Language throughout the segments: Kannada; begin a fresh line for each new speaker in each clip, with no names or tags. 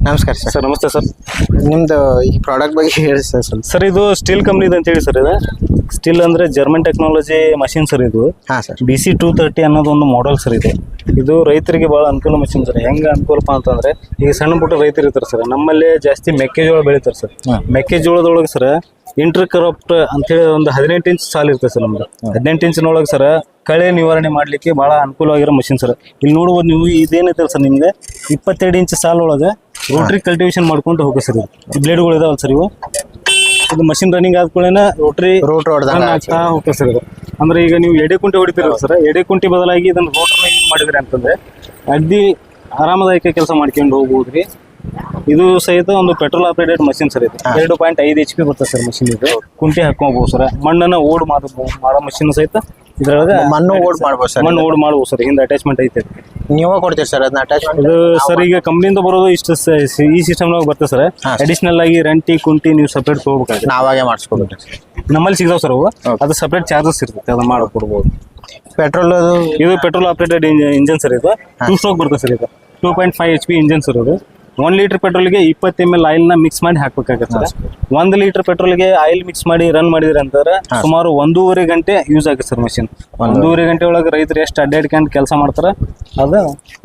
ನಮಸ್ಕಾರ ಸರ್.
ಸರ್ ನಮಸ್ತೆ ಸರ್.
ನಿಮ್ದು ಈ ಪ್ರಾಡಕ್ಟ್ ಬಗ್ಗೆ ಹೇಳಿ ಸರ್ ಸ್ವಲ್ಪ.
ಸರ್ ಇದು ಸ್ಟೀಲ್ ಕಂಪ್ನಿದು ಅಂತೇಳಿ ಸರ್. ಇದು ಸ್ಟೀಲ್ ಅಂದರೆ ಜರ್ಮನ್ ಟೆಕ್ನಾಲಜಿ ಮಷಿನ್ ಸರ್. ಇದು
ಹಾಂ ಸರ್.
BC230 ಅನ್ನೋದು ಒಂದು ಮಾಡೆಲ್ ಸರ್. ಇದು ರೈತರಿಗೆ ಭಾಳ ಅನುಕೂಲ ಮಷಿನ್ ಸರ್. ಹೆಂಗೆ ಅನುಕೂಲಪ್ಪ ಅಂತಂದರೆ ಈಗ ಸಣ್ಣ ಪುಟ್ಟ ರೈತರು ಇರ್ತಾರೆ ಸರ್. ನಮ್ಮಲ್ಲಿ ಜಾಸ್ತಿ ಮೆಕ್ಕೆಜೋಳ ಬೆಳೀತಾರೆ ಸರ್. ಮೆಕ್ಕೆಜೋಳದೊಳಗೆ ಸರ್ ಇಂಟರ್ ಕ್ರಾಪ್ಟ್ ಅಂತೇಳಿ ಒಂದು 18 ಇಂಚ್ ಸಾಲು ಇರ್ತದೆ ಸರ್. ನಮ್ದು 18 ಇಂಚಿನೊಳಗೆ ಸರ್ ಕಳೆ ನಿವಾರಣೆ ಮಾಡಲಿಕ್ಕೆ ಭಾಳ ಅನುಕೂಲವಾಗಿರೋ ಮಷಿನ್ ಸರ್. ಇಲ್ಲಿ ನೋಡ್ಬೋದು ನೀವು, ಇದೇನೈತಲ್ಲ ಸರ್ ನಿಮ್ಗೆ 22 ಇಂಚ್ ಸಾಲೊಳಗೆ ರೋಟ್ರಿ ಕಲ್ಟಿವೇಶನ್ ಮಾಡ್ಕೊಂಡು ಹೋಗೋ ಸರ್. ಇದು ಬ್ಲೇಡ್ಗಳು ಇದಾವಲ್ಲ ಸರ್. ಇದು ಮಷಿನ್ ರನ್ನಿಂಗ್ ಆದ್ಕೊಳ್ಳೇನ ರೋಟ್ ಆಗ್ತಾ ಹೋಗ್ತದೆ ಸರ್. ಇದು ಅಂದ್ರೆ ಈಗ ನೀವು ಎಡೆ ಕುಂಟಿ ಹೊಡಿತೀರಲ್ಲ ಸರ್, ಎಡೆ ಕುಂಟಿ ಬದಲಾಗಿ ಇದನ್ನ ರೋಟರ್ನ ಯೂಸ್ ಮಾಡಿದ್ರಿ ಅಂತಂದ್ರೆ ಅಗ್ದಿ ಆರಾಮದಾಯಕ ಕೆಲಸ ಮಾಡ್ಕೊಂಡು ಹೋಗ್ಬೋದ್ರಿ. ಇದು ಸಹಿತ ಒಂದು ಪೆಟ್ರೋಲ್ ಆಪರೇಟೆಡ್ ಮಷಿನ್ ಸರ್. ಇದು 2.5 HP ಬರ್ತದೆ ಸರ್ ಮಷಿನ್. ಇದು ಕುಂಟಿ ಹಾಕೋಬಹುದು ಸರ್. ಮಣ್ಣನ್ನ ಓಡ್ ಮಾಡೋ ಮಷಿನ್ ಸಹಿತ ಇದ್ರೊಳಗೆ
ಮಣ್ಣು ಓಡ್ ಮಾಡ್ಬೋದು ಸರ್.
ಮಣ್ಣು ಓಡ್ ಮಾಡ್ಬೋದು ಸರ್. ಹಿಂದೆ ಅಟ್ಯಾಚ್ಮೆಂಟ್ ಐತೆ.
ನೀವೇ ಕೊಡ್ತೀರಿ ಸರ್ ಅದನ್ನ ಅಟ್ಯಾಚ್ಮೆಂಟ್?
ಇದು ಸರ್ ಈಗ ಕಂಪ್ನಿಯಿಂದ ಬರೋದು ಇಷ್ಟು ಈ ಸಿಸ್ಟಮ್ನಾಗ ಬರ್ತದೆ ಸರ್. ಅಡಿಷನಲ್ ಆಗಿ ರಂಟಿ ಕುಂಟಿ ನೀವು ಸಪ್ರೇಟ್ ತಗೋಬೇಕಾಗುತ್ತೆ.
ನಾವಾಗೆ ಮಾಡಿಸ್ಕೋಬೇಕು.
ನಮ್ಮಲ್ಲಿ ಸಿಗ್ತಾವ ಸರ್ ಅವು. ಅದು ಸಪ್ರೇಟ್ ಚಾರ್ಜಸ್ ಇರ್ತದೆ, ಅದನ್ನ ಮಾಡಿಕೊಡ್ಬೋದು.
ಪೆಟ್ರೋಲ್
ಇದು ಪೆಟ್ರೋಲ್ ಆಪರೇಟೆಡ್ ಇಂಜನ್ ಸರ್. ಇದು 2 ಸ್ಟ್ರೋಕ್ ಬರ್ತದೆ ಸರ್. ಇದು 2.5 HP ಇಂಜನ್ ಸರ್. ಇದು 1 ಲೀಟರ್ ಪೆಟ್ರೋಲ್ಗೆ 20 ml ಆಯಿಲ್ನ ಮಿಕ್ಸ್ ಮಾಡಿ ಹಾಕ್ಬೇಕಾಗತ್ತೆ ಸರ್. 1 ಲೀಟರ್ ಪೆಟ್ರೋಲ್ಗೆ ಆಯಿಲ್ ಮಿಕ್ಸ್ ಮಾಡಿ ರನ್ ಮಾಡಿದ್ರೆ ಅಂತಂದ್ರೆ ಸುಮಾರು 1.5 ಗಂಟೆ ಯೂಸ್ ಆಗುತ್ತೆ ಸರ್ ಮಷಿನ್. 1.5 ಗಂಟೆ ಒಳಗೆ ರೈತರು ಎಷ್ಟು ಅಡ್ಡಾಡ್ಕೊಂಡು ಕೆಲಸ ಮಾಡ್ತಾರ ಅದು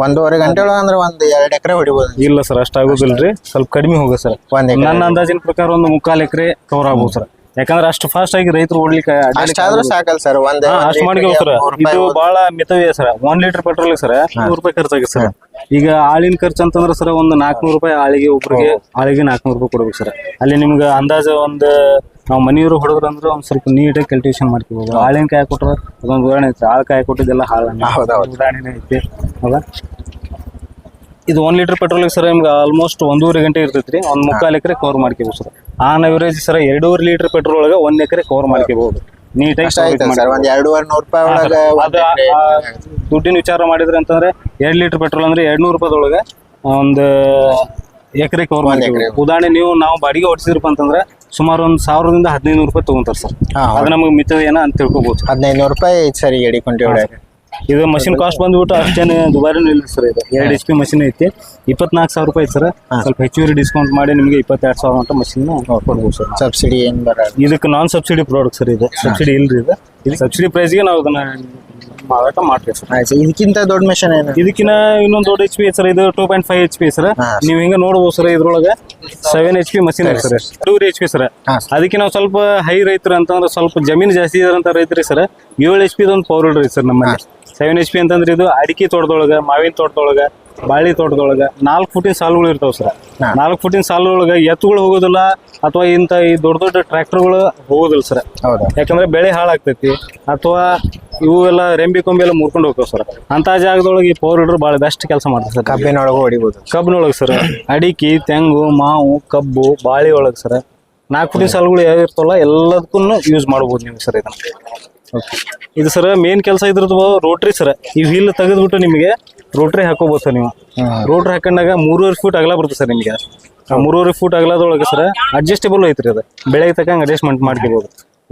1.5 ಗಂಟೆ ಒಳಗೆ ಅಂದ್ರೆ 1-2 ಎಕರೆ ಹೊಡಿಬೋದು.
ಇಲ್ಲ ಸರ್, ಅಷ್ಟು ಆಗೋದಿಲ್ರಿ, ಸ್ವಲ್ಪ ಕಡಿಮೆ ಹೋಗುತ್ತೆ ಸರ್. ನನ್ನ ಅಂದಾಜಿನ ಪ್ರಕಾರ ಒಂದು 3/4 ಎಕರೆ ಕವರ್ ಆಗ್ಬೋದು ಸರ್. ಯಾಕಂದ್ರೆ ಅಷ್ಟು ಫಾಸ್ಟ್ ಆಗಿ ರೈತರು ಓಡ್ಲಿಕ್ಕೆ
ಸಾಕಲ್ಲ ಸರ್.
ಅಷ್ಟು ಮಾಡಿ ಸರ್. ಇದು ಬಹಳ ಮಿತವ್ಯ ಸರ್. 1 ಲೀಟರ್ ಪೆಟ್ರೋಲ್ ಸರ್ 100 ರೂಪಾಯಿ ಖರ್ಚಾಗುತ್ತೆ ಸರ್. ಈಗ ಆಳಿನ ಖರ್ಚು ಅಂತಂದ್ರೆ ಸರ್ ಒಂದು 400 ರೂಪಾಯಿ ಆಳಿಗೆ, ಒಬ್ರಿಗೆ ಆಳಿಗೆ 400 ರೂಪಾಯಿ ಕೊಡ್ಬೇಕು ಸರ್. ಅಲ್ಲಿ ನಿಮ್ಗೆ ಅಂದಾಜು ಒಂದು ನಾವು ಮನೆಯವರು ಹೊಡೆದ್ರಂದ್ರೆ ಒಂದು ಸ್ವಲ್ಪ ನೀಟಾಗಿ ಕಲ್ಟಿವೇಶನ್ ಮಾಡ್ಕೋಬಹುದು. ಆಳಿನ ಕಾಯಿ ಕೊಟ್ರೆ ಅದೊಂದು ಉದಾಹರಣೆ ಐತೆ. ಆಳ ಕಾಯಿ ಕೊಟ್ಟಿದ್ದೆಲ್ಲ ಉದಾಹರಣೆ ಐತಿ. ಹೌದಾ? ಇದು 1 ಲೀಟರ್ ಪೆಟ್ರೋಲ್ಗೆ ಸರ್ ನಿಮ್ಗೆ ಆಲ್ಮೋಸ್ಟ್ 1.5 ಗಂಟೆ ಇರ್ತೈತ್ರಿ. ಒಂದು 3/4 ಎಕರೆ ಕವರ್ ಮಾಡ್ಕೋಬಹುದು sir. On average sir 2.5 litre petrol ಒಳಗೆ 1 ಎಕರೆ ಕವರ್ ಮಾಡ್ಕೋಬಹುದು ನೀಟಾಗಿ. ದುಡ್ಡಿನ ವಿಚಾರ ಮಾಡಿದ್ರೆ ಅಂತಂದ್ರೆ 2 ಲೀಟರ್ ಪೆಟ್ರೋಲ್ ಅಂದ್ರೆ 200 ರೂಪಾಯಿದೊಳಗೆ ಒಂದು ಎಕರೆ ಕವರ್ ಮಾಡ್ಕೋಬಹುದು. ಉದಾಹರಣೆ ನಾವು ಬಾಡಿಗೆ ಹೊಡಿಸಿದ್ರಪ್ಪ ಅಂತಂದ್ರೆ ಸುಮಾರು ಒಂದು 1000 ದಿಂದ 1500 ರೂಪಾಯಿ ತಗೊಂತಾರೆ ಸರ್. ಅದು ನಮಗೆ ಮಿತ ಏನ ಅಂತ ತಿಳ್ಕೊಬಹುದು.
1500 ರೂಪಾಯಿ ಸರ್ ಎಡಿ ಕುಂಟಿ ಹೊಡ್ಯಾಕ.
ಇದು ಮಷಿನ್ ಕಾಸ್ಟ್ ಬಂದ್ಬಿಟ್ಟು ಅಷ್ಟೇನು ದುಬಾರಿನೂ ಇಲ್ಲ ಸರ್. ಇದು 2 HP ಮಷಿನ್ ಐತಿ. 24,000 ರೂಪಾಯಿ ಐತಿ ಸರ್. ಸ್ವಲ್ಪ ಹೆಚ್ಚುವರಿ ಡಿಸ್ಕೌಂಟ್ ಮಾಡಿ ನಿಮಗೆ 22,000 ಅಂತ ಮಷಿನ್ ಕೊಡ್ಬೋದು ಸರ್.
ಸಬ್ಸಿಡಿ ಏನು ಬರಲ್ಲ
ಇದಕ್ಕೆ. ನಾನ್ ಸಬ್ಸಿಡಿ ಪ್ರಾಡಕ್ಟ್ ಸರ್. ಇದು ಸಬ್ಸಿಡಿ ಇಲ್ರಿ. ಇದು ಸಬ್ಸಿಡಿ ಪ್ರೈಸ್ಗೆ ನಾವು ಅದನ್ನ ಮಾರಾಟ ಮಾಡ್ತೀವಿ ಸರ್.
ಇದಕ್ಕಿಂತ ದೊಡ್ಡ ಮಷಿನ್ ಏನು?
ಇದಕ್ಕಿಂತ ಇನ್ನೊಂದು ದೊಡ್ಡ HP ಸರ್. ಇದು 2.5 HP ಸರ್. ನೀವು ಹಿಂಗ ನೋಡ್ಬೋದು ಸರ್. ಇದ್ರೊಳಗೆ 7 HP ಮಷಿನ್ ಐತೆ ಸರ್. 2 HP sir. ಅದಕ್ಕೆ ನಾವು ಸ್ವಲ್ಪ ಹೈ ರೈತರು ಅಂತಂದ್ರೆ ಸ್ವಲ್ಪ ಜಮೀನು ಜಾಸ್ತಿ ಇದಾರಂತ ರೈತರಿಗೆ ಸರ್ 7 HP ಒಂದು ಪವರ್ ರೀ ಸರ್ ನಮ್ಮಲ್ಲಿ. 7 HP ಅಂತಂದ್ರೆ ಇದು ಅಡಿಕೆ ತೋಟದೊಳಗೆ, ಮಾವಿನ ತೋಟದೊಳಗೆ, ಬಾಳಿ ತೋಟದೊಳಗೆ 4 ಫುಟಿನ ಸಾಲುಗಳು ಇರ್ತಾವ ಸರ್. 4 ಫುಟಿನ ಸಾಲುಗಳೊಳಗೆ ಎತ್ತುಗಳು ಹೋಗೋದಿಲ್ಲ ಅಥವಾ ಇಂಥ ಈ ದೊಡ್ಡ ದೊಡ್ಡ ಟ್ರ್ಯಾಕ್ಟರ್ಗಳು ಹೋಗೋದಿಲ್ಲ ಸರ್. ಯಾಕಂದ್ರೆ ಬೆಳೆ ಹಾಳಾಗ್ತೈತಿ ಅಥವಾ ಇವು ಎಲ್ಲ ರೆಂಬಿ ಕೊಂಬಿ ಎಲ್ಲ ಮುರ್ಕೊಂಡು ಹೋಗ್ತಾವ ಸರ್. ಅಂತ ಜಾಗದೊಳಗೆ ಈ ಪವರ್ ಹಿಡ್ರು ಭಾಳ ಬೆಸ್ಟ್ ಕೆಲಸ ಮಾಡ್ತಾರೆ ಸರ್.
ಕಬ್ಬಿನೊಳಗೆ ಹೊಡಿಬೋದು.
ಕಬ್ಬಿನೊಳಗೆ ಸರ್ ಅಡಿಕೆ, ತೆಂಗು, ಮಾವು, ಕಬ್ಬು, ಬಾಳಿ ಒಳಗೆ ಸರ್ 4 ಫುಟಿನ ಸಾಲುಗಳು ಯಾವ ಇರ್ತಾವಲ್ಲ ಎಲ್ಲದಕ್ಕೂ ಯೂಸ್ ಮಾಡ್ಬೋದು ನೀವು ಸರ್ ಇದನ್ನ. ಇದು ಸರ್ ಮೇನ್ ಕೆಲಸ ಇದ್ರದ್ದು ರೋಟ್ರಿ ಸರ್. ಈ ವೀಲ್ ತೆಗೆದ್ಬಿಟ್ಟು ನಿಮಗೆ ರೋಟ್ರಿ ಹಾಕೋಬಹುದು ಸರ್. ನೀವು ರೋಟ್ರಿ ಹಾಕೊಂಡಾಗ 3.5 ಫೂಟ್ ಅಗಲ ಬರುತ್ತೆ ಸರ್ ನಿಮಗೆ. 3.5 ಫೂಟ್ ಅಗಲದೊಳಗೆ ಸರ್ ಅಡ್ಜಸ್ಟೇಬಲ್ ಐತ್ರಿ. ಅದು ಬೆಳೆಗೆ ತಕ್ಕಂಗೆ ಅಡ್ಜಸ್ಟ್ಮೆಂಟ್ ಮಾಡ್ಕೋಬಹುದು.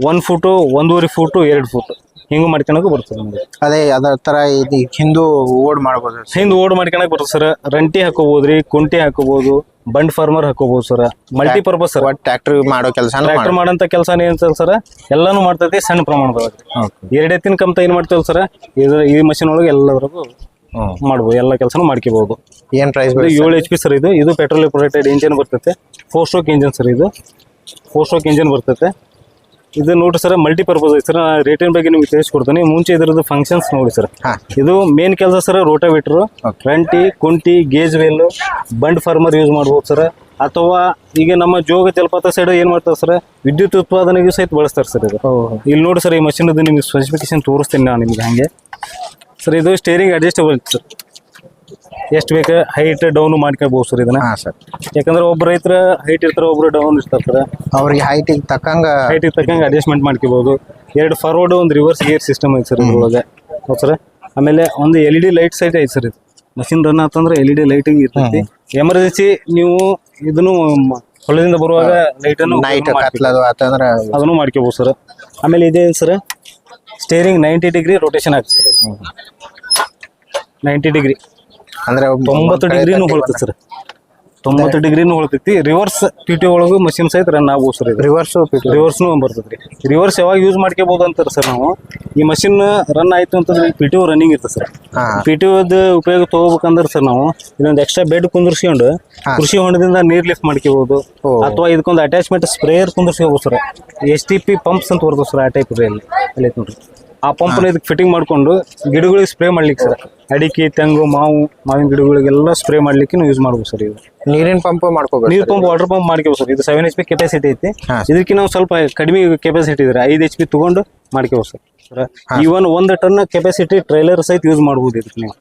1 ಫೂಟು, 1.5 ಫೂಟು, 2 ಫೂಟ್ ಹಿಂಗೆ ಮಾಡ್ಕೊಳಕ್ಕೂ ಬರ್ತದೆ ನಿಮಗೆ.
ಅದೇ ಅದರ ತರ ಇದು ಹಿಂದು ಓಡ್ ಮಾಡ್ಬೋದು.
ಹಿಂದ್ ಓಡ್ ಮಾಡ್ಕೊಳಕ್ ಬರ್ತದೆ ಸರ್. ರಂಟಿ ಹಾಕೋಬಹುದ್ರಿ, ಕುಂಟಿ ಹಾಕೋಬಹುದು, ಬಂಡ್ ಫಾರ್ಮರ್ ಹಾಕೋಬಹುದು ಸರ್. Multipurpose sir.
ಟ್ರ್ಯಾಕ್ಟರ್ ಮಾಡೋ ಕೆಲಸ,
ಟ್ರ್ಯಾಕ್ಟರ್ ಮಾಡೋಂಥ ಕೆಲಸ ಏನ್ ಸರ್ ಎಲ್ಲಾನು ಮಾಡ್ತೈತಿ ಸಣ್ಣ ಪ್ರಮಾಣದೊಳಗೆ. 2 ಎತ್ತಿನ ಕಮ್ತ ಏನ್ ಮಾಡ್ತೇವೆ ಸರ್ ಈ ಮಷಿನ್ ಒಳಗೆ ಎಲ್ಲದಕ್ಕೂ ಮಾಡ್ಬೋದು. ಎಲ್ಲ ಕೆಲಸನೂ ಮಾಡ್ಕೋಬಹುದು.
ಏನ್ ಪ್ರೈಸ್?
7 HP sir. ಇದು ಪೆಟ್ರೋಲ್ ಆಪರೇಟೆಡ್ ಇಂಜಿನ್ ಬರ್ತೈತೆ. 4 ಸ್ಟ್ರೋಕ್ ಇಂಜಿನ್ ಸರ್. ಇದು 4 ಸ್ಟ್ರೋಕ್ ಇಂಜಿನ್ ಬರ್ತೈತೆ. ಇದು ನೋಡ್ರಿ ಸರ್ ಮಲ್ಟಿಪರ್ಪಸ್ ಐತೆ ಸರ್. ರೇಟಿನ ಬಗ್ಗೆ ನಿಮ್ಗೆ ತಿಳಿಸ್ಕೊಡ್ತೀನಿ. ಮುಂಚೆ ಇದ್ರದ್ದು ಫಂಕ್ಷನ್ಸ್ ನೋಡಿ ಸರ್. ಇದು ಮೇನ್ ಕೆಲಸ ಸರ್ ರೋಟಾವೇಟ್ರು, ರಂಟಿ, ಕುಂಟಿ, ಗೇಜ್ ವೇಲ್, ಬಂಡ್ ಫಾರ್ಮರ್ ಯೂಸ್ ಮಾಡ್ಬೋದು ಸರ್. ಅಥವಾ ಈಗ ನಮ್ಮ ಜೋಗ ಜಲಪಾತ ಸೈಡ್ ಏನ್ ಮಾಡ್ತಾರೆ ಸರ್ ವಿದ್ಯುತ್ ಉತ್ಪಾದನೆಗೂ ಸಹಿತ ಬಳಸ್ತಾರೆ ಸರ್. ಇದು ಇಲ್ಲಿ ನೋಡಿ ಸರ್ ಈ ಮಷಿನ್ ನಿಮ್ಗೆ ಸ್ಪೆಸಿಫಿಕೇಶನ್ ತೋರಿಸ್ತೀನಿ ನಾನು ನಿಮ್ಗೆ ಹಂಗೆ ಸರ್. ಇದು ಸ್ಟೇರಿಂಗ್ ಅಡ್ಜಸ್ಟಬಲ್ ಸರ್. ಎಷ್ಟು ಬೇಕು ಹೈಟ್ ಡೌನ್ ಮಾಡ್ಕೋಬಹುದು ಸರ್ ಇದನ್ನ. ಯಾಕಂದ್ರೆ ಒಬ್ಬ ರೈತರ ಹೈಟ್ ಇರ್ತಾರೆ, ಒಬ್ರು ಡೌನ್ ಇರ್ತಾರೆ ಸರ್.
ಅವ್ರಿಗೆ ಹೈಟಿಗೆ ತಕ್ಕಂಗ
ಅಡ್ಜಸ್ಟ್ಮೆಂಟ್ ಮಾಡ್ಕೋಬಹುದು. 2 ಫಾರ್ವರ್ಡ್, ಒಂದು ರಿವರ್ಸ್ ಗೇರ್ ಸಿಸ್ಟಮ್ ಐತೆ ಸರ್ ಇದ್ರೊಳಗೆ. ಹೌದು ಸರ್. ಆಮೇಲೆ ಒಂದು LED ಲೈಟ್ ಸೈಟ್ ಐತೆ ಸರ್. ಇದು ಮಷಿನ್ ರನ್ ಆತಂದ್ರೆ LED ಲೈಟಿಂಗ್ ಇರ್ತೈತಿ. ಎಮರ್ಜೆನ್ಸಿ ನೀವು ಇದನ್ನು ಹೊಲದಿಂದ ಬರುವಾಗ ಲೈಟನ್ನು ಅದನ್ನು ಮಾಡ್ಕೋಬಹುದು ಸರ್. ಆಮೇಲೆ ಇದೆ ಸರ್ ಸ್ಟೇರಿಂಗ್ 90 ಡಿಗ್ರಿ ರೊಟೇಷನ್ ಆಗ್ತದೆ ಸರ್. 90 ಡಿಗ್ರಿ ಅಂದ್ರೆ 90 ಡಿಗ್ರಿನೂ ಹೊಳ್ತದೆ ಸರ್. 90 ಡಿಗ್ರಿನೂ ಹೊಳ್ತೈತಿ. ರಿವರ್ಸ್ ಪಿಟಿ ಒಳಗೂ ಮಷಿನ್ ಸಹಿತ ರನ್ ಆಗ್ಬೋದು ಸರ್. ಇದು
ರಿವರ್ಸು
ರಿವರ್ಸ್ನು ಬರ್ತೈತ್ರಿ. ರಿವರ್ಸ್ ಯಾವಾಗ ಯೂಸ್ ಮಾಡ್ಕೋಬಹುದು ಅಂತಾರೆ ಸರ್ ನಾವು. ಈ ಮಷಿನ್ ರನ್ ಆಯ್ತು ಅಂತಂದ್ರೆ ಪಿ ಟಿ ರನ್ನಿಂಗ್ ಇರ್ತದೆ ಸರ್. ಪಿ ಟಿ ಉಪಯೋಗ ತಗೋಬೇಕಂದ್ರೆ ಸರ್ ನಾವು ಇದೊಂದು ಎಕ್ಸ್ಟ್ರಾ ಬೆಡ್ ಕುಂದಿರ್ಸ್ಕೊಂಡು ಕೃಷಿ ಹೊಂಡದಿಂದ ನೀರ್ ಲಿಫ್ಟ್ ಮಾಡ್ಕೋಬಹುದು. ಅಥವಾ ಇದಕ್ಕೊಂದು ಅಟ್ಯಾಚ್ಮೆಂಟ್ ಸ್ಪ್ರೇಯರ್ ಕುಂದಿರ್ಸ್ಕೋಬಹುದು ಸರ್. STP ಪಂಪ್ಸ್ ಅಂತ ಬರ್ತದೆ ಸರ್. ಆ ಟೈಪ್ ಅಲ್ಲಿ ಐತೆ ನೋಡ್ರಿ. ಆ ಪಂಪ್ನ ಇದಕ್ಕೆ ಫಿಟ್ಟಿಂಗ್ ಮಾಡ್ಕೊಂಡು ಗಿಡಗಳಿಗೆ ಸ್ಪ್ರೇ ಮಾಡ್ಲಿಕ್ಕೆ ಸರ್. ಅಡಿಕೆ, ತೆಂಗು, ಮಾವಿನ ಗಿಡಗಳಿಗೆಲ್ಲ ಸ್ಪ್ರೇ ಮಾಡ್ಲಿಕ್ಕೆ ಯೂಸ್ ಮಾಡ್ಬೋದು ಸರ್. ಇದು
ನೀರಿನ ಪಂಪ್ ಮಾಡ್ಕೋಬೇಕು.
ನೀರ್ ಪಂಪ್, ವಾಟರ್ ಪಂಪ್ ಮಾಡ್ಕೋಬೋದು ಸರ್. ಇದು 7 HP ಕೆಪಾಸಿಟಿ ಐತಿ. ಇದಕ್ಕೆ ನಾವು ಸ್ವಲ್ಪ ಕಡಿಮೆ ಕೆಪಾಸಿಟಿ ಇದ್ರೆ 5 HP ತಗೊಂಡು ಮಾಡ್ಕೋಬೋದು sir. Even 1 ton capacity trailer ಸಹಿತ ಯೂಸ್ ಮಾಡ್ಬೋದು. ಇದಕ್ಕೆ ನೀವು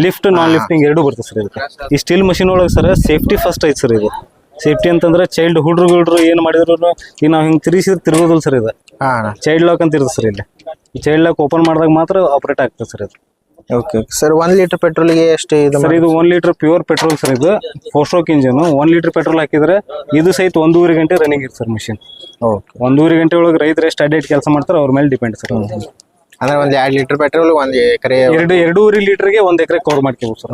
ಲಿಫ್ಟ್, ನಾನ್ ಲಿಫ್ಟಿಂಗ್ ಎರಡು ಬರ್ತದೆ ಸರ್. ಇದಕ್ಕೆ ಈ ಸ್ಟೀಲ್ ಮಷಿನ್ ಒಳಗೆ ಸರ್ ಸೇಫ್ಟಿ ಫಸ್ಟ್ ಐತಿ ಸರ್. ಇದು ಸೇಫ್ಟಿ ಅಂತಂದ್ರೆ ಚೈಲ್ಡ್ ಹುಡ್ರು ಏನ್ ಮಾಡಿದ್ರು ಈಗ ನಾವು ಹಿಂಗೆ ತಿರುಗೋದಿಲ್ಲ ಸರ್. ಇದು ಚೈಲ್ಡ್ ಲಾಕ್ ಅಂತ ಇರುತ್ತೆ ಸರ್. ಇಲ್ಲಿ ಈ ಚೈಲ್ಡ್ ಲಾಕ್ ಓಪನ್ ಮಾಡಿದಾಗ ಮಾತ್ರ ಆಪರೇಟ್ ಆಗ್ತದೆ ಸರ್. ಇದು
ಓಕೆ ಸರ್. 1 ಲೀಟರ್ ಪೆಟ್ರೋಲ್ಗೆ ಎಷ್ಟು ಇದು
ಸರ್? ಇದು 1 ಲೀಟರ್ ಪ್ಯೂರ್ ಪೆಟ್ರೋಲ್ ಸರ್. ಇದು 4 ಸ್ಟ್ರೋಕ್ ಇಂಜಿನ್. 1 ಲೀಟರ್ ಪೆಟ್ರೋಲ್ ಹಾಕಿದ್ರೆ ಇದು ಸಹಿತ 1.5 ಗಂಟೆ ರನ್ನಿಂಗ್ ಇರುತ್ತೆ ಸರ್ ಮಷಿನ್.
ಓಕೆ.
1.5 ಗಂಟೆ ಒಳಗೆ ರೈತರು ಎಷ್ಟು ಅಡ್ಡೇಟ್ ಕೆಲಸ ಮಾಡ್ತಾರೆ ಅವ್ರ ಮೇಲೆ ಡಿಪೆಂಡ್ ಸರ್.
ಅಂದ್ರೆ 1 ಲೀಟರ್ ಪೆಟ್ರೋಲ್ 1 ಎಕರೆ
2.5 ಲೀಟರ್ಗೆ 1 ಎಕರೆ ಕವರ್ ಮಾಡ್ಕೋಬಹುದು ಸರ್.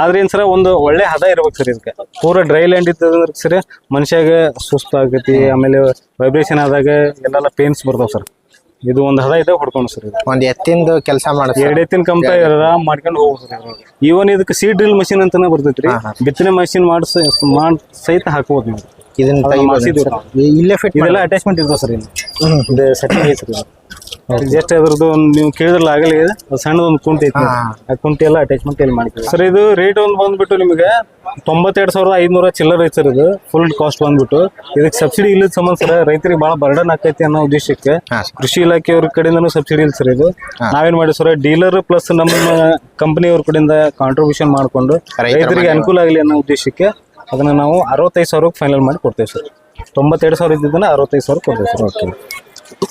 ಆದ್ರೆ ಏನ್ ಸರ್, ಒಂದು ಒಳ್ಳೆ ಹದ ಇರ್ಬೇಕು ಸರ್. ಇದಕ್ಕೆ ಪೂರ ಡ್ರೈ ಲ್ಯಾಂಡ್ ಇತ್ತಂದ್ರೆ ಸರ್ ಮನುಷ್ಯಾಗ ಸುಸ್ತು ಆಗತಿ, ಆಮೇಲೆ ವೈಬ್ರೇಷನ್ ಆದಾಗ ಎಲ್ಲ ಪೇನ್ಸ್ ಬರ್ತಾವ ಸರ್. ಇದು ಒಂದು ಹದ ಇದ್ದಾಗ ಹೊಡ್ಕೊಂಡು ಸರ್. ಇದು
ಒಂದು ಎತ್ತಿಂದ ಕೆಲಸ ಮಾಡೋದು.
2 ಎತ್ತಿನ ಕಂಪ ಆರಾಮ್ ಮಾಡ್ಕೊಂಡು ಹೋಗ್ಬೋದು ಸರ್. ಇವನ್ ಇದಕ್ಕೆ ಸೀಡ್ ಡ್ರಿಲ್ ಮಷಿನ್ ಅಂತಾನೆ ಬರ್ತೈತ್ರಿ. ಬಿತ್ತನೆ ಮಷಿನ್ ಸಹಿತ ಹಾಕ್ಬೋದು ನೀವು.
ಇದನ್ನ ಇಲ್ಲೇ ಫಿಟ್
ಇದೆಲ್ಲ ಅಟ್ಯಾಚ್ಮೆಂಟ್ ಇರ್ತದೆ ಸರ್. ಇದು ಸೆಟ್ಟಿಂಗ್ ಐತೆ ಸರ್. ಜಸ್ಟ್ ಅದ್ರದ್ದು ನೀವು ಕೇಳಿದ್ರಲ್ಲ ಆಗಲೇ ಸಣ್ಣದೊಂದು ಕುಂಟಿ ಐತಿ. ಆ ಕುಂಟಿ ಎಲ್ಲ ಅಟ್ಯಾಚ್ಮೆಂಟ್ ಎಲ್ಲಿ ಮಾಡ್ತೀವಿ ಸರ್. ಇದು ರೇಟ್ ಒಂದು ಬಂದ್ಬಿಟ್ಟು ನಿಮಗೆ 92,500 ಚಿಲ್ಲರ್ ಐತೆ ಸರ್. ಇದು ಫುಲ್ ಕಾಸ್ಟ್ ಬಂದ್ಬಿಟ್ಟು. ಇದಕ್ಕೆ ಸಬ್ಸಿಡಿ ಇಲ್ಲದ ಸಂಬಂಧ ಸರ್ ರೈತರಿಗೆ ಬಹಳ ಬರ್ಡನ್ ಆಕೈತಿ ಅನ್ನೋ ಉದ್ದೇಶಕ್ಕೆ ಕೃಷಿ ಇಲಾಖೆಯವ್ರ ಕಡೆಯಿಂದನೂ ಸಬ್ಸಿಡಿ ಇಲ್ಲ ಸರ್. ಇದು ನಾವೇನ್ ಮಾಡಿ ಸರ್, ಡೀಲರ್ ಪ್ಲಸ್ ನಮ್ಮ ಕಂಪನಿಯವ್ರ ಕಡೆಯಿಂದ ಕಾಂಟ್ರಿಬ್ಯೂಷನ್ ಮಾಡ್ಕೊಂಡು ರೈತರಿಗೆ ಅನುಕೂಲ ಆಗಲಿ ಅನ್ನೋ ಉದ್ದೇಶಕ್ಕೆ ಅದನ್ನ ನಾವು 65,000 ಫೈನಲ್ ಮಾಡಿ ಕೊಡ್ತೇವೆ ಸರ್. 92,000 ಇದ್ದಿದ್ದನ್ನ 65,000 ಕೊಡ್ತೇವೆ ಸರ್. Okay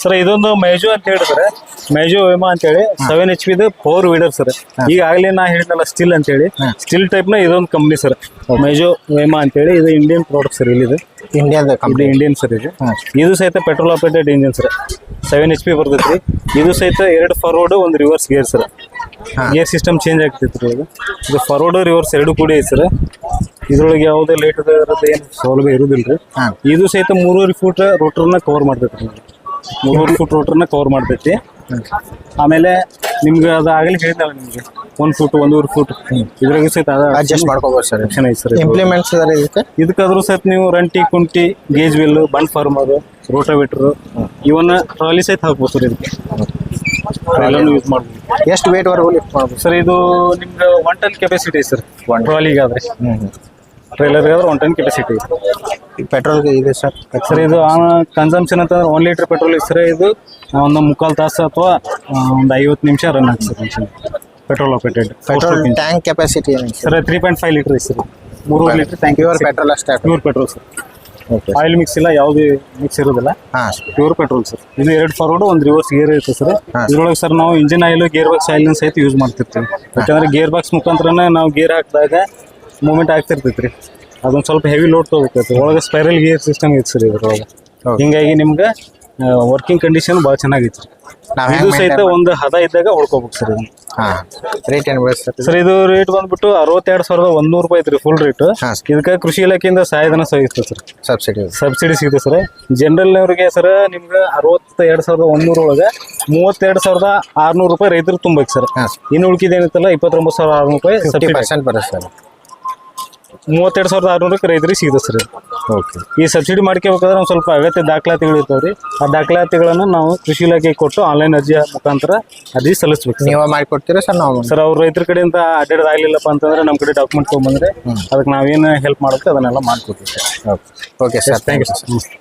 sir. ಇದೊಂದು ಮೇಜೋ ಅಂತ ಹೇಳಿದ್ರೆ ಮೇಜೋ ವೇಮಾ ಅಂತೇಳಿ 7 HP ಪವರ್ ವೀಡರ್ ಸರ್. ಈಗಾಗಲೇ ನಾ ಹೇಳಿದ್ನಲ್ಲ ಸ್ಟಿಲ್ ಅಂತೇಳಿ, ಸ್ಟಿಲ್ ಟೈಪ್ ನ ಇದೊಂದು ಕಂಪ್ನಿ ಸರ್, ಮೇಜೋ ವೇಮಾ ಅಂತೇಳಿ. ಇದು ಇಂಡಿಯನ್ ಪ್ರಾಡಕ್ಟ್ ಸರ್. ಇಲ್ಲಿ ಇಂಡಿಯನ್ ಸರ್. ಇದು ಸಹಿತ petrol operated engine sir. 7 HP ಬರ್ತೈತ್ರಿ. ಇದು ಸಹಿತ 2 forward 1 reverse gear sir. Gear system change ಆಗ್ತೈತ್ರಿ. ಇದು ಫಾರ್ವರ್ಡ್ ರಿವರ್ಸ್ 2 ಕೂಡಿ ಐತಿ ಸರ್. ಇದ್ರೊಳಗೆ ಯಾವುದೇ ಲೇಟ್ ಏನು ಸೌಲಭ್ಯ ಇರುದಿಲ್ರಿ. ಇದು ಸಹಿತ 3.5 ಫೂಟ್ ರೋಟರ್ನ ಕವರ್ ಮಾಡ್ತೈತ್ರಿ. 3.5 ಫೂಟ್ ರೋಟರ್ನ ಕವರ್ ಮಾಡ್ತೈತಿ. ಆಮೇಲೆ ನಿಮ್ಗೆ ಅದು ಆಗಲಿ ಹೇಳಿದ್ನಲ್ಲ ನಿಮ್ಗೆ 1 ಫೂಟ್ 1.5 ಫೂಟ್ ಇದ್ರಾಗ ಸಹಿತ
ಅಡ್ಜಸ್ಟ್ ಮಾಡ್ಕೋಬೋದು ಸರ್.
ಐತೆ ಸರ್.
ಇಂಪ್ಲಿಮೆಂಟ್ಸ್
ಇದಕ್ಕಾದ್ರೂ ಸಹಿತ ನೀವು ರಂಟಿ, ಕುಂಟಿ, ಗೇಜ್ ವಿಲ್, ಬಂಡ್ ಫಾರ್ಮರ್, ರೋಟಾವೇಟರ್ ಇವನ್ನ ಟ್ರಾಲಿ ಸಹಿತ ಹಾಕ್ಬೋದು ಸರ್. ಇದಕ್ಕೆ ಎಲ್ಲಾನು ಯೂಸ್ ಮಾಡ್ಬೋದು.
ಎಷ್ಟು ವೇಟ್ ವರೆಗೂ ಲಿಫ್ಟ್ ಮಾಡ್ಬೋದು
ಸರ್? ಇದು ನಿಮ್ಗೆ 1 ಟನ್ ಕೆಪಾಸಿಟಿ ಸರ್. ಟ್ರಾಲಿಗಾದ್ರೆ, ಟ್ರೈಲರ್ಗಾದ್ರೆ 1 ಟನ್ ಕೆಪಾಸಿಟಿ ಇದೆ.
ಪೆಟ್ರೋಲ್ಗೆ ಇದೆ ಸರ್.
ಸರ್ ಇದು ಕನ್ಸಂಪ್ಷನ್ ಅಂತಂದ್ರೆ 1 ಲೀಟರ್ ಪೆಟ್ರೋಲ್ ಇದೆ ಸರ್. ಇದು ಒಂದು 3/4 ತಾಸು ಅಥವಾ ಒಂದು 50 ನಿಮಿಷ ರನ್ ಆಗ್ತದೆ sir machine. Petrol operated.
Petrol tank capacity
sir 3.5 litre ಇದೆ sir. 3 litre tank.
Pure petrol ಅಷ್ಟೇ.
Pure petrol sir. Oil mix ಇಲ್ಲ, ಯಾವುದೇ ಮಿಕ್ಸ್ ಇರೋದಿಲ್ಲ. Pure petrol sir. ಇದು 2 ಫಾರ್ವರ್ಡ್ 1 ರಿವರ್ಸ್ ಗೇರ್ ಇರುತ್ತೆ ಸರ್. ಇದ್ರೊಳಗೆ ಸರ್ ನಾವು engine oil, gear box oil ಸಹಿತ ಯೂಸ್ ಮಾಡ್ತಿರ್ತೀವಿ. ಯಾಕಂದ್ರೆ ಗೇರ್ ಬಾಕ್ಸ್ ಮುಖಾಂತರನೇ ನಾವು ಗೇರ್ ಹಾಕಿದಾಗ ಮೂವ್ಮೆಂಟ್ ಆಗ್ತಿರ್ತೈತ್ರಿ. ಅದೊಂದು ಸ್ವಲ್ಪ ಹೆವಿ ಲೋಡ್ ತಗೋಬೇಕು. ಒಳಗೆ ಸ್ಪೈರಲ್ ಗೇರ್ ಸಿಸ್ಟಮ್ ಐತೆ ಸರ್ ಇದ್ರೊಳಗೆ. ಹಿಂಗಾಗಿ ನಿಮ್ಗೆ ವರ್ಕಿಂಗ್ ಕಂಡೀಷನ್ ಭಾಳ ಚೆನ್ನಾಗೈತಿ. ಇದು ಸಹಿತ ಒಂದು ಹದ ಇದ್ದಾಗ ಹೊಡ್ಕೋಬೇಕು ಸರ್.
ರೇಟ್ ಏನು ಬೀಳುತ್ತೆ
ಸರ್? ಇದು ರೇಟ್ ಬಂದ್ಬಿಟ್ಟು 62,100 ರೂಪಾಯಿ ಐತ್ರಿ ಫುಲ್ ರೇಟ್. ಇದಕ್ಕೆ ಕೃಷಿ ಇಲಾಖೆಯಿಂದ ಸಹಾಯಧನ ಸಿಗುತ್ತೆ ಸರ್. ಸಬ್ಸಿಡಿ ಸಿಗುತ್ತೆ ಸರ್. ಜನರಲ್ನವ್ರಿಗೆ ಸರ್ ನಿಮ್ಗೆ 62,100 ಒಳಗೆ 32,600 ರೂಪಾಯಿ ರೈತರು ತುಂಬಬೇಕು ಸರ್. ಇನ್ನು ಉಳ್ಕಿದೇನಿತ್ತಲ್ಲ 29,600 ರೂಪಾಯಿ
50% ಬರುತ್ತೆ ಸರ್.
32,600 ರೈತರಿಗೆ ಸಿಗುತ್ತೆ ಸರ್. ಓಕೆ. ಈ ಸಬ್ಸಿಡಿ ಮಾಡ್ಕೋಬೇಕಾದ್ರೆ ಒಂದು ಸ್ವಲ್ಪ ಅಗತ್ಯ ದಾಖಲಾತಿಗಳು ಇರ್ತಾವ್ರಿ. ಆ ದಾಖಲಾತಿಗಳನ್ನು ನಾವು ಕೃಷಿ ಇಲಾಖೆಗೆ ಕೊಟ್ಟು ಆನ್ಲೈನ್ ಅರ್ಜಿ ಮುಖಾಂತರ ಅರ್ಜಿ ಸಲ್ಲಿಸ್ಬೇಕು.
ನೀವು ಮಾಡಿಕೊಡ್ತೀರಾ ಸರ್? ನಾವು
ಸರ್ ಅವ್ರ ರೈತರ ಕಡೆಯಿಂದ ಅಡ್ಡಾಡ್ ಆಗ್ಲಿಲ್ಲಪ್ಪ ಅಂತಂದ್ರೆ ನಮ್ಮ ಕಡೆ ಡಾಕ್ಯುಮೆಂಟ್ ತೊಗೊಂಬಂದ್ರೆ ಅದಕ್ಕೆ ನಾವೇನು ಹೆಲ್ಪ್ ಮಾಡುತ್ತೆ ಅದನ್ನೆಲ್ಲ ಮಾಡ್ಕೊಡ್ತೀವಿ ಸರ್.
Okay sir. Thank you sir.